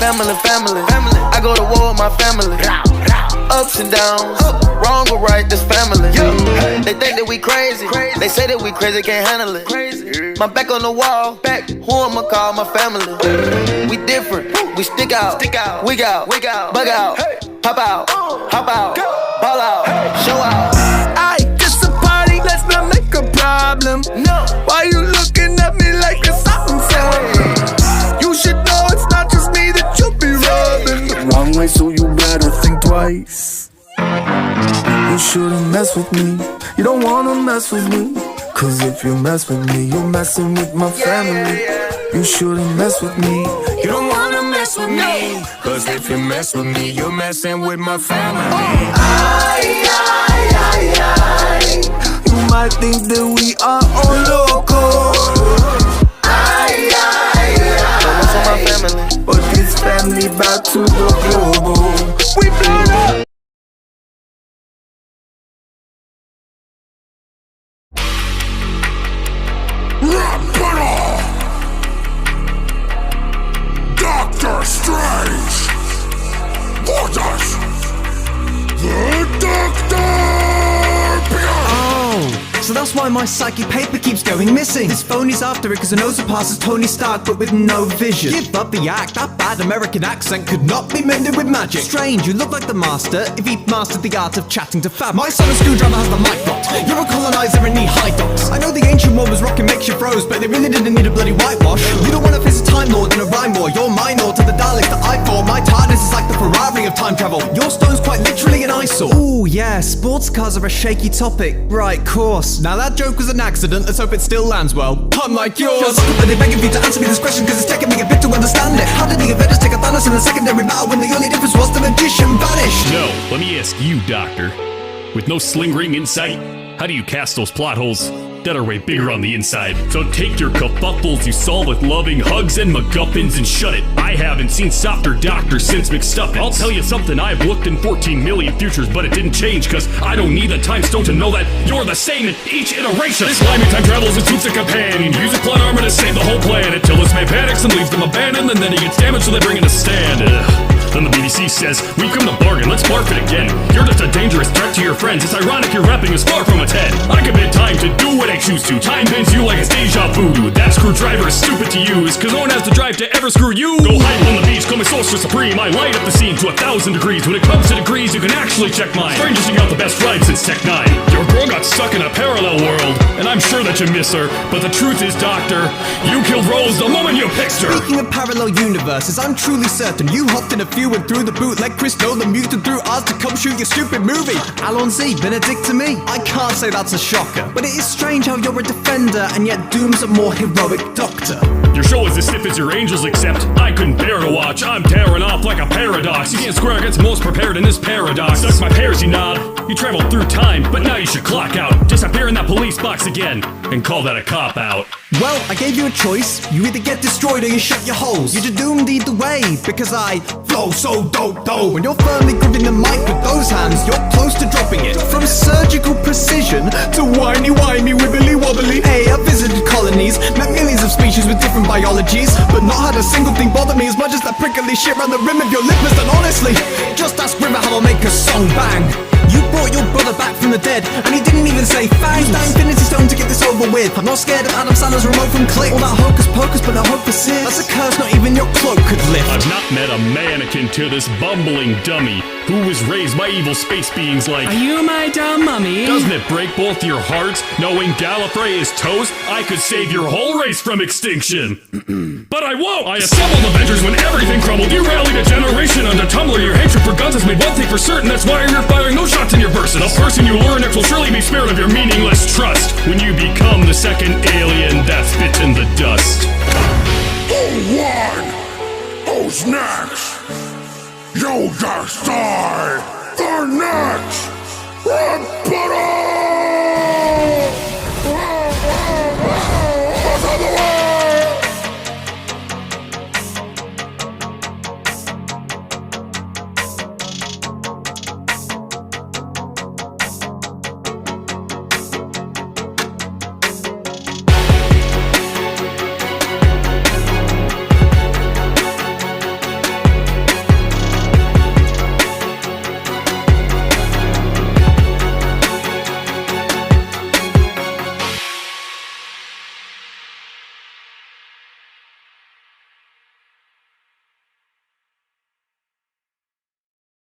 family. I go to war with my family. Ups and downs, wrong or right, this family. They think that we crazy. They say that we crazy, can't handle it. My back on the wall, who I'ma call? My family. We different, we stick out, wig out, bug out, pop out, hop out, ball out, show out. Aight, this a party, let's not make a problem. No, Why you looking at me like it's something? You should know it's not just me that you'll be rubbing the wrong way, so you better think twice. You shouldn't mess with me, you don't wanna mess with me. Cause if you mess with me, you're messing with my family. You shouldn't mess with me, you don't wanna mess with me. Cause if you mess with me, you're messing with my family. You might think that we are all local. for my family. But this family back to the global. We blow up. Doctor Strange! What us? The Doctor! So that's why my psychic paper keeps going missing. This phone is after it cause it knows it passes Tony Stark but with no vision. Give up the act, that bad American accent could not be mended with magic. Strange, you look like the master if he mastered the art of chatting to fab. My son of screwdriver has the mic blocked. You're a colonizer and need high docks. I know the ancient world was rocking makes you froze, but they really didn't need a bloody whitewash. You don't want to face a time lord in a rhyme war. You're minor to the Daleks that I fought. My TARDIS is like the Ferrari of time travel. Your stone's quite literally an eyesore. Ooh yeah, sports cars are a shaky topic. Right, course. Now that joke was an accident, let's hope it still lands well. Unlike yours. But they're begging for you to answer me this question cause it's taking me a bit to understand it. How did the Avengers take a Thanos in a secondary battle when the only difference was the magician vanished? No, let me ask you, Doctor. With no sling ring in sight, how do you cast those plot holes that are way bigger on the inside? So take your kerfuffles you saw with loving hugs and MacGuffins and shut it. I haven't seen softer doctors since McStuffins. I'll tell you something, I've looked in 14 million futures, but it didn't change, cause I don't need the time stone to know that you're the same in each iteration. This slimy time travels and suits a companion. Use a plot armor to save the whole planet, till this man panics and leaves them abandoned, and then he gets damaged so they bring in a stand. Then the BBC says, we've come to bargain, let's barf it again. You're just a dangerous threat to your friends. It's ironic your rapping is far from its head. I commit time to do what I choose to. Time bends you like it's deja vu. That screwdriver is stupid to use, cause no one has the drive to ever screw you. Go hide on the beach, call me sorcerer supreme. I light up the scene to 1,000 degrees. When it comes to degrees, you can actually check mine. Strangest thing out the best ride since Tech 9. Your girl got stuck in a parallel world, and I'm sure that you miss her. But the truth is, Doctor, you killed Rose the moment you picked her. Speaking of parallel universes, I'm truly certain you hopped in a few and threw the bootleg Chris Nolan muted through ours to come shoot your stupid movie. Alon Z, Benedict to me. I can't say that's a shocker, but it is strange how you're a defender and yet Doom's a more heroic doctor. Your show is as stiff as your angels, except I couldn't bear to watch. I'm tearing off like a paradox. You can't square against most prepared in this paradox. Suck my pears, you nod. You traveled through time, but now you should clock out. Disappear in that police box again, and call that a cop-out. Well, I gave you a choice. You either get destroyed or you shut your holes. You're doomed either way, because I flow so dope though. When you're firmly gripping the mic with those hands, you're close to dropping it. From surgical precision to whiny-whiny, wibbly-wobbly. Hey, I visited colonies, met millions of species with different biologies, but not had a single thing bother me as much as that prickly shit around the rim of your lip, and honestly, just ask River how I'll make a song bang. You brought your brother back from the dead, and he didn't even say thanks. Use that Infinity Stone to get this over with. I'm not scared of Adam Sandler's remote from Click. All that hocus pocus, but no hope for Sid. That's a curse not even your cloak could lift. I've not met a mannequin to this bumbling dummy who was raised by evil space beings like... Are you my dumb mummy? Doesn't it break both your hearts knowing Gallifrey is toast? I could save your whole race from extinction. But I won't! I assembled Avengers when everything crumbled. You rallied a generation under Tumblr. Your hatred for guns has made one thing for certain. That's why you're firing no shots in your verses. The person you lure next will surely be spared of your meaningless trust when you become the second alien that's bitten the dust. Who won? Who's next? You just die! They're next! Run,